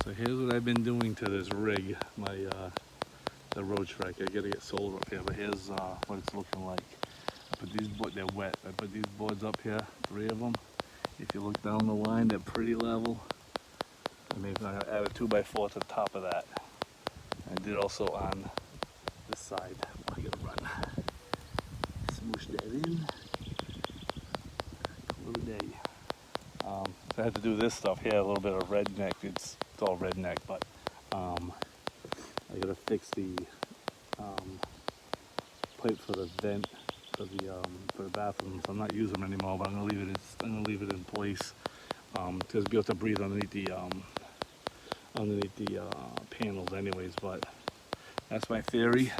So here's what I've been doing to this rig, the Road Trek. I gotta get solar up here, but here's what it's looking like. I put these boards, they're wet. I put these boards up here, 3 of them. If you look down the line, they're pretty level. I add a 2x4 to the top of that. I did also on this side. I gotta run. Smoosh that in. Call it a day. So I had to do this stuff here, a little bit of redneck. It's all redneck, but I gotta fix the pipe for the vent for the bathrooms. I'm not using them anymore, but I'm gonna leave it in place to be able to breathe underneath the panels, anyways. But that's my theory,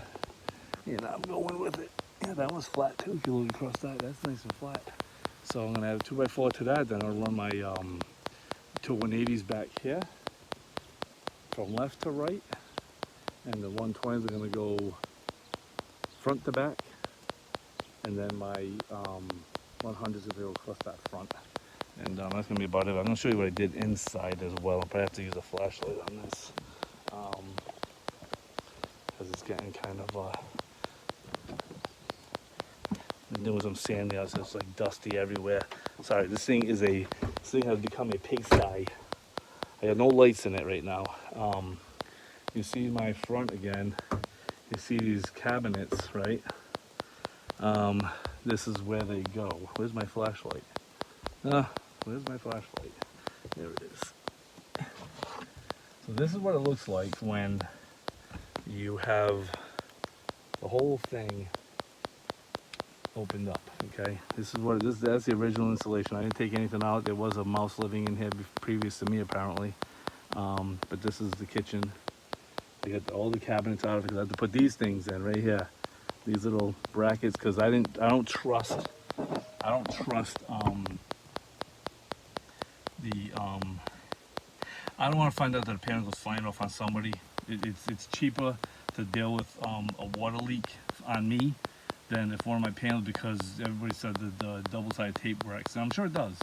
and I'm going with it. Yeah, that one's flat too. If you look across that, that's nice and flat. So I'm gonna add a 2x4 to that. Then I'll run my two 180s back here from left to right, and the 120s are gonna go front to back, and then my 100s are gonna go across that front. And that's gonna be about it. I'm gonna show you what I did inside as well. I'll probably have to use a flashlight on this because it's getting kind of there was some sand there, so it's like dusty everywhere. Sorry, this thing has become a pigsty. I have no lights in it right now. You see my front again. You see these cabinets, right? This is where they go. Where's my flashlight? Where's my flashlight? There it is. So this is what it looks like when you have the whole thing opened up. Okay, this is what that's the original installation. I didn't take anything out. There was a mouse living in here previous to me, apparently. But this is the kitchen. I got all the cabinets out of it because I had to put these things in right here, these little brackets, because I don't trust I don't want to find out that a panel goes flying off on somebody. It's cheaper to deal with a water leak on me than if one of my panels, because everybody said that the double-sided tape works, and I'm sure it does,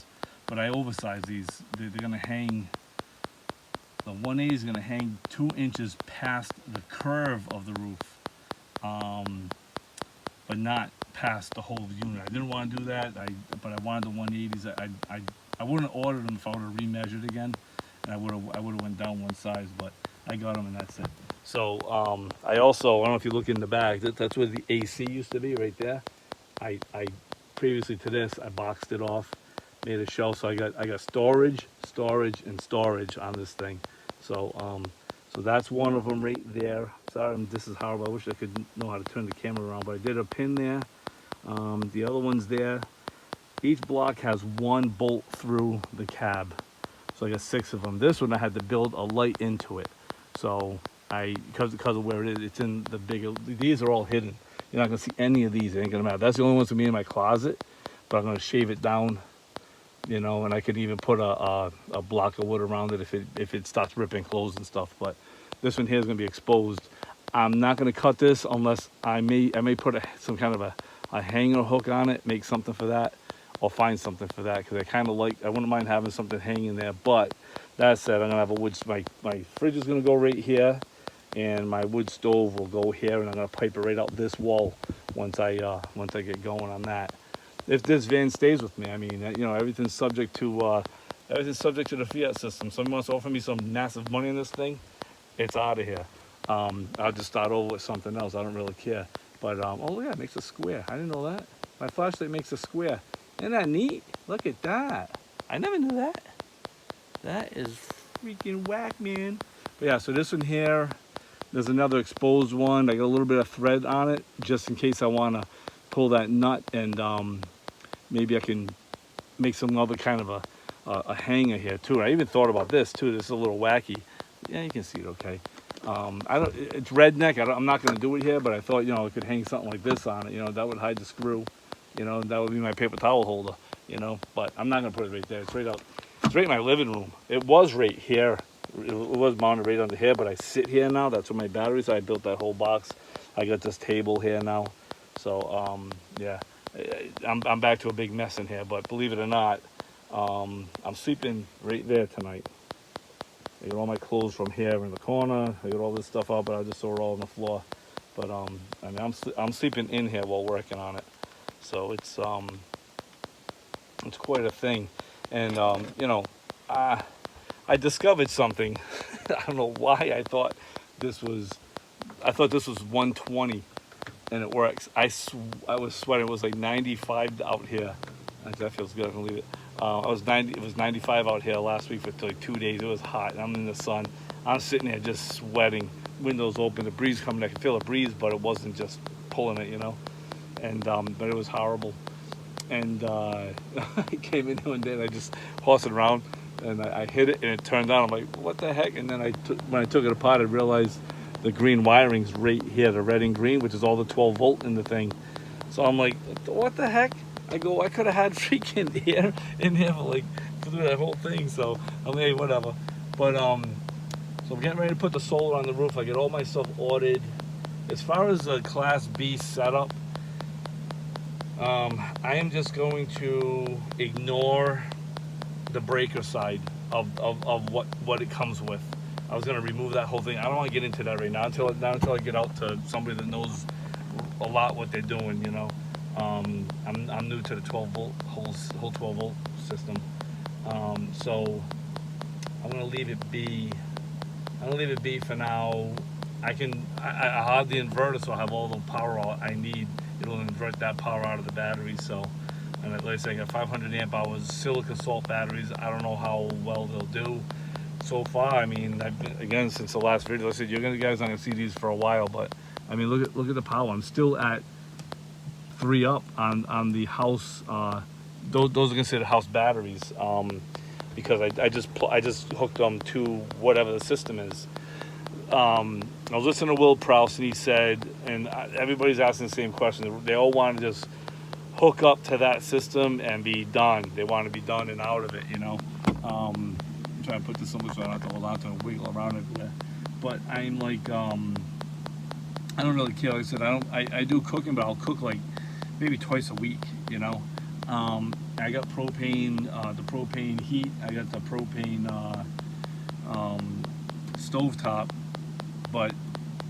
but I oversize these. They're gonna hang. The 180 is gonna hang 2 inches past the curve of the roof, but not past the whole unit. I didn't want to do that. But I wanted the 180s. I wouldn't have ordered them if I would have remeasured again, and I would have went down one size. But I got them, and that's it. So I don't know if you look in the back. That's where the AC used to be, right there. I previously to this, I boxed it off, made a shelf. So I got storage, and storage on this thing. So so that's one of them right there. Sorry, this is horrible. I wish I could know how to turn the camera around, but I did a pin there. The other one's there. Each block has 1 bolt through the cab. So I got 6 of them. This one I had to build a light into it. So because of where it is, it's in the bigger, these are all hidden. You're not gonna see any of these, it ain't gonna matter. That's the only ones for me in my closet, but I'm gonna shave it down, you know, and I could even put a block of wood around it if it starts ripping clothes and stuff. But this one here is gonna be exposed. I'm not gonna cut this unless I may put some kind of a hanger hook on it, make something for that, or find something for that, because I wouldn't mind having something hanging there. But that said, I'm gonna have a wood, my fridge is gonna go right here, and my wood stove will go here, and I'm gonna pipe it right out this wall once I get going on that. If this van stays with me, I mean, you know, everything's subject to the fiat system. Someone wants to offer me some massive money on this thing, it's out of here. I'll just start over with something else. I don't really care. But oh yeah, it makes a square. I didn't know that. My flashlight makes a square. Isn't that neat? Look at that. I never knew that. That is freaking whack, man. But yeah, so this one here, there's another exposed one. I got a little bit of thread on it just in case I want to pull that nut, and maybe I can make some other kind of a hanger here too. I even thought about this too. This is a little wacky. Yeah, you can see it okay. It's redneck. I'm not going to do it here, but I thought, you know, I could hang something like this on it. You know, that would hide the screw. You know, that would be my paper towel holder. You know, but I'm not going to put it right there. It's right out. It's right in my living room. It was right here. It was mounted right under here, but I sit here now. That's where my batteries. I built that whole box. I got this table here now. So yeah, I'm back to a big mess in here. But believe it or not, I'm sleeping right there tonight. I got all my clothes from here in the corner. I got all this stuff out, but I just throw it all on the floor. But I mean, I'm sleeping in here while working on it, so it's quite a thing. And uh, I discovered something. I don't know why this was. I thought this was 120, and it works. I was sweating. It was like 95 out here. That feels good. I can leave it. I was 90. It was 95 out here last week for like 2 days. It was hot. I'm in the sun. I'm sitting there just sweating. Windows open. The breeze coming. I could feel the breeze, but it wasn't just pulling it, And but it was horrible. And I came in one day and I just horsed it around, and I hit it and it turned on. I'm like, what the heck? And then when I took it apart, I realized the green wiring's right here, the red and green, which is all the 12 volt in the thing. So I'm like, what the heck? I go, I could have had freaking air in here through that whole thing. So I'm like, hey, whatever. But so I'm getting ready to put the solar on the roof. I get all my stuff ordered. As far as the Class B setup, I am just going to ignore the breaker side of what it comes with. I was going to remove that whole thing. I don't want to get into that right now until I get out to somebody that knows a lot what they're doing. I'm new to the 12 volt whole 12 volt system, so I'm going to leave it be. I'm going to leave it be for now. I have the inverter, so I have all the power I need. It'll invert that power out of the battery. So, and like I said, I got 500 amp hours silica salt batteries. I don't know how well they'll do so far. I mean, again, since the last video, I said you guys aren't gonna see these for a while, but I mean, look at the power. I'm still at 3 up on the house. Those are considered house batteries, because I just hooked them to whatever the system is. I was listening to Will Prouse, and he said, and everybody's asking the same question. They all want to just hook up to that system and be done. They want to be done and out of it, I'm trying to put this somewhere so I don't have to hold on to it and wiggle around it. But I'm like, I don't really care. Like I said, I do cooking, but I'll cook like maybe twice a week, I got propane, the propane heat. I got the propane stovetop. But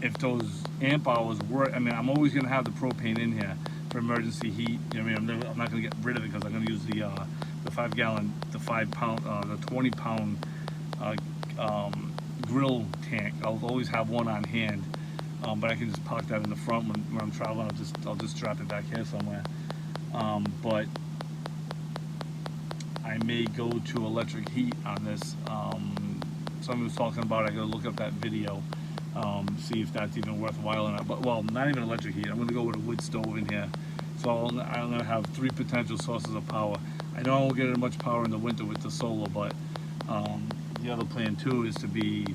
if those amp hours work, I mean, I'm always going to have the propane in here for emergency heat. I'm not going to get rid of it because I'm going to use the 5 gallon, the 5 pound, the 20 pound grill tank. I'll always have one on hand, but I can just park that in the front when I'm traveling. I'll just strap it back here somewhere. But I may go to electric heat on this. Somebody was talking about it. I got to look up that video. See if that's even worthwhile or not. But well, not even electric heat. I'm going to go with a wood stove in here. So I'm going to have 3 potential sources of power. I know I won't get much power in the winter with the solar, but the other plan too is to be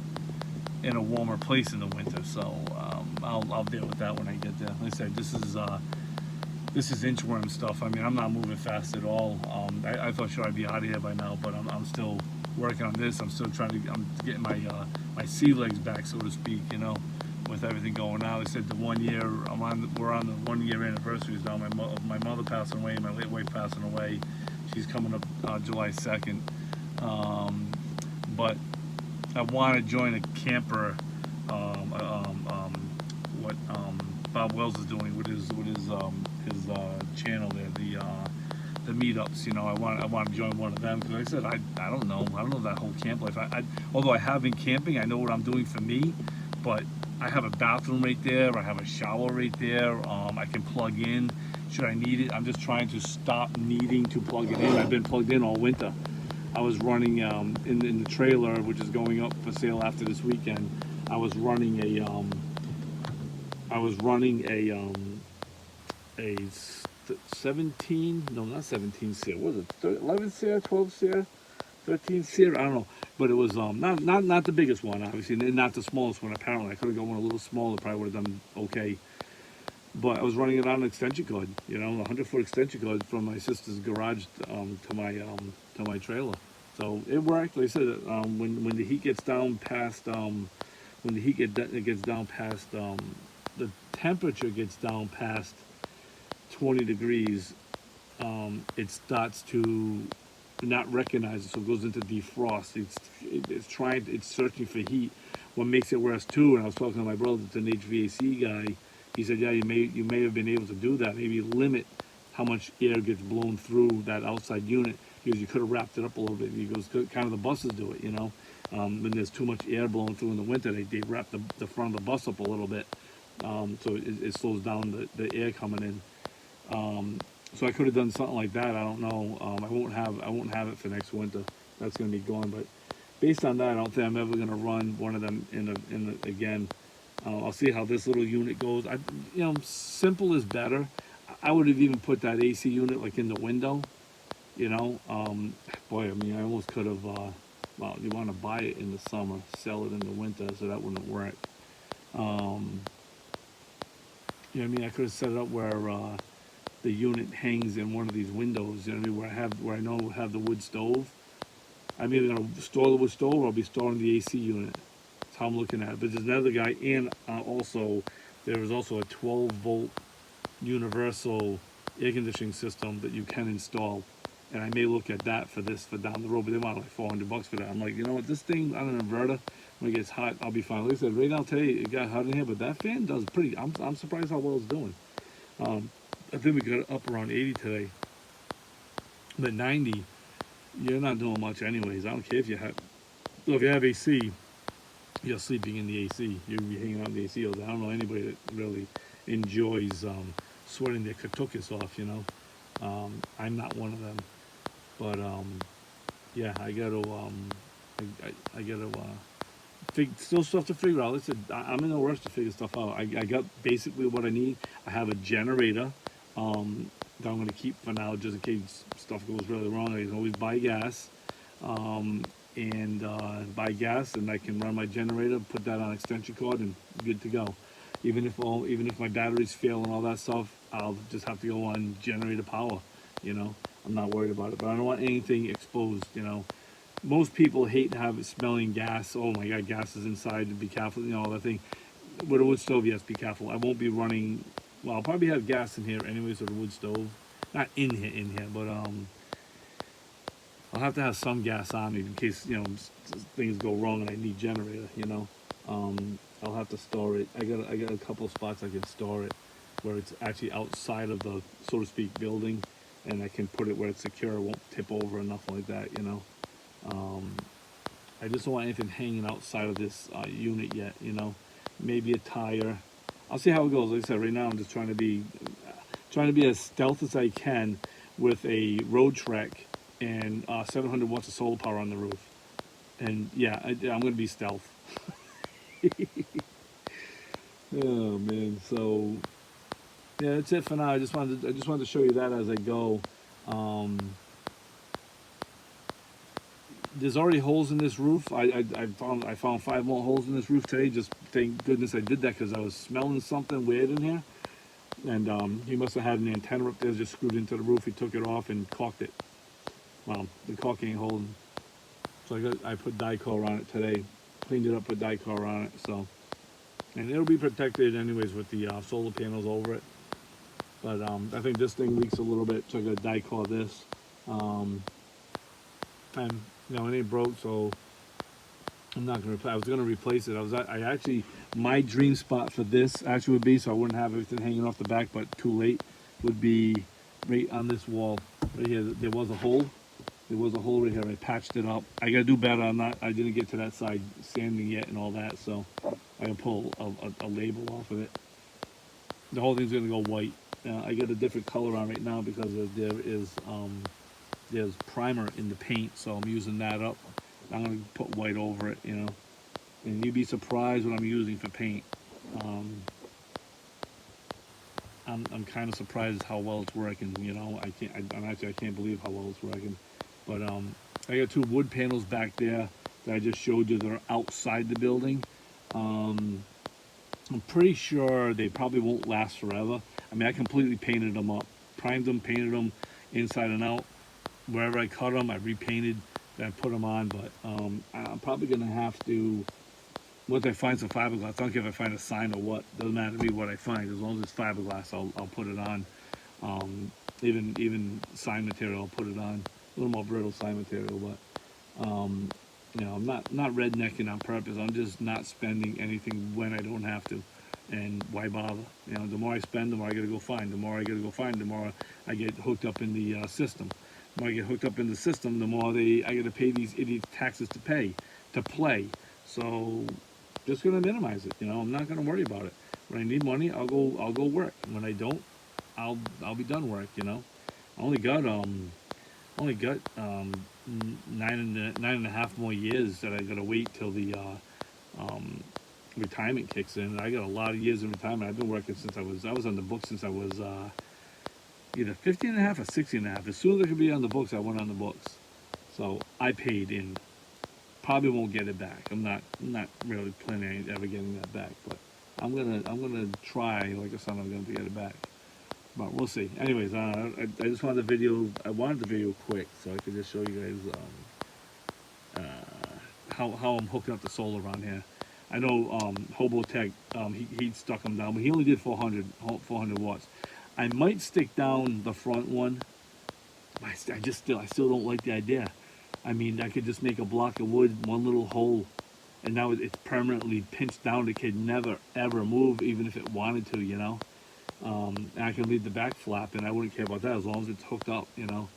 in a warmer place in the winter. So I'll deal with that when I get there. Like I said, this is inchworm stuff. I mean, I'm not moving fast at all. I thought sure I'd be out of here by now, but I'm still working on this. I'm still I'm getting my sea legs back, so to speak, with everything going on. They said the 1 year, we're on the 1 year anniversaries now. My mother passing away, my late wife passing away. She's coming up July 2nd. But I want to join a camper, what Bob Wells is doing with his channel there, the meetups. I want to join one of them because like I said I don't know that whole camp life. Although I have been camping, I know what I'm doing for me, but I have a bathroom right there. I have a shower right there. I can plug in should I need it. I'm just trying to stop needing to plug it in. I've been plugged in all winter. I was running in the trailer, which is going up for sale after this weekend. I was running a 17, no, not 17 SEER. What was it? 11 SEER, 12 SEER, 13 SEER? I don't know. But it was not the biggest one, obviously, and not the smallest one. Apparently, I could have gone one a little smaller. Probably would have done okay. But I was running it on an extension cord, a 100-foot extension cord from my sister's garage to my trailer. So it worked. Like I said, when the heat gets down past the temperature gets down past 20 degrees, it starts to not recognize it, so it goes into defrost. It's searching for heat. What makes it worse too, and I was talking to my brother, it's an HVAC guy. He said, yeah, you may have been able to do that. Maybe limit how much air gets blown through that outside unit, because you could have wrapped it up a little bit. He goes, kind of the buses do it, you know. When there's too much air blowing through in the winter, they wrap the front of the bus up a little bit, so it slows down the air coming in. So I could have done something like that. I don't know. I won't have it for next winter. That's going to be gone. But based on that, I don't think I'm ever going to run one of them again. I'll see how this little unit goes. Simple is better. I would have even put that AC unit like in the window. You know, boy, I mean, I almost could have. Well, you want to buy it in the summer, sell it in the winter, so that wouldn't work. You know what I mean? I could have set it up where the unit hangs in one of these windows. You know what I mean? Where I know I have the wood stove. I'm either gonna store the wood stove or I'll be storing the AC unit. That's how I'm looking at it. But there's another guy, and also there is also a 12-volt universal air conditioning system that you can install. And I may look at that for down the road, but they want like $400 for that. I'm like, you know what, this thing on an inverter, when it gets hot, I'll be fine. Like I said, right now today it got hot in here, but that fan does pretty. I'm surprised how well it's doing. I think we got up around 80 today, but 90, you're not doing much anyways. I don't care if you have, so if you have AC, you're sleeping in the AC. You'll be hanging out in the AC all day. I don't know anybody that really enjoys sweating their katukas off. You know, I'm not one of them. But yeah, I gotta still stuff to figure out. Listen, I'm in no rush to figure stuff out. I got basically what I need. I have a generator that I'm gonna keep for now, just in case stuff goes really wrong. I can always buy gas, and buy gas, and I can run my generator, put that on extension cord, and good to go. Even if my batteries fail and all that stuff, I'll just have to go on generator power. You know, I'm not worried about it, but I don't want anything exposed. You know, most people hate to have it smelling gas. Oh my God, gas is inside. To be careful. You know, that thing. With a wood stove, yes, be careful. I won't be running. Well, I'll probably have gas in here anyways with a wood stove. Not in here, but I'll have to have some gas on me in case, you know, things go wrong and I need generator. You know, I'll have to store it. I got a couple of spots I can store it where it's actually outside of the, so to speak, building. And I can put it where it's secure, it won't tip over or nothing like that, you know. I just don't want anything hanging outside of this unit yet, you know. Maybe a tire. I'll see how it goes. Like I said, right now I'm just trying to be as stealth as I can with a Road Trek and 700 watts of solar power on the roof. And yeah, I'm going to be stealth. Oh man, so yeah, that's it for now. I just wanted to show you that as I go. There's already holes in this roof. I found 5 more holes in this roof today. Just thank goodness I did that, because I was smelling something weird in here. And he must have had an antenna up there just screwed into the roof. He took it off and caulked it. Well, the caulk ain't holding. So I put Dicor on it today. Cleaned it up, put Dicor on it. So, and it'll be protected anyways with the solar panels over it. But I think this thing leaks a little bit, so I got to Dicor this. And you know, it ain't broke, so I'm not gonna. I was gonna replace it. I actually, my dream spot for this actually would be, so I wouldn't have everything hanging off the back, but too late, would be right on this wall right here. There was a hole. There was a hole right here. I patched it up. I gotta do better on that. I didn't get to that side sanding yet and all that, so I can pull a label off of it. The whole thing's gonna go white. I got a different color on right now because there's primer in the paint, so I'm using that up. I'm gonna put white over it, you know. And you'd be surprised what I'm using for paint. I'm kind of surprised how well it's working. You know, I can't believe how well it's working. But I got 2 wood panels back there that I just showed you that are outside the building. I'm pretty sure they probably won't last forever. I mean, I completely painted them up, primed them, painted them inside and out. Wherever I cut them, I repainted, then I put them on. But I'm probably gonna have to. Once I find some fiberglass, I don't care if I find a sign or what. Doesn't matter to me what I find. As long as it's fiberglass, I'll put it on. Even sign material, I'll put it on. little more brittle side material, but you know, I'm not rednecking on purpose. I'm just not spending anything when I don't have to, and why bother? You know, the more I spend, the more I gotta go find. The more I gotta go find, the more I get hooked up in the system. The more I get hooked up in the system, the more I gotta pay these idiot taxes to play. So just gonna minimize it. You know, I'm not gonna worry about it. When I need money, I'll go work. When I don't, I'll be done work. You know, I only got 9.5 more years that I gotta wait till the retirement kicks in. I got a lot of years in retirement. I've been working since I was on the books since I was either 15 and a half or 16 and a half. As soon as I could be on the books, I went on the books. So I paid in. Probably won't get it back. I'm not really planning on ever getting that back, but I'm gonna try. Like I said, I'm gonna get it back. But we'll see. Anyways, I just wanted the video. I wanted the video quick so I could just show you guys how I'm hooking up the solar around here. I know Hobotech, he stuck them down, but he only did 400 watts. I might stick down the front one. I still don't like the idea. I mean, I could just make a block of wood, one little hole, and now it's permanently pinched down. It could never ever move, even if it wanted to, you know. And I can leave the back flap, and I wouldn't care about that as long as it's hooked up, you know.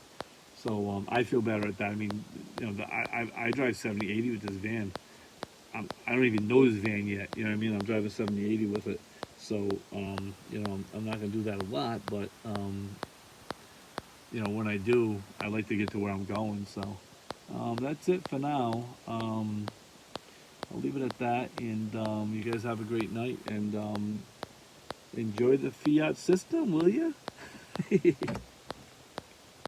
So I feel better at that. I mean, you know, I drive 70, 80 with this van. I don't even know this van yet. You know what I mean? I'm driving 70, 80 with it. So, you know, I'm not going to do that a lot, but, you know, when I do, I like to get to where I'm going. So, that's it for now. I'll leave it at that. And you guys have a great night. And enjoy the Fiat system, will you?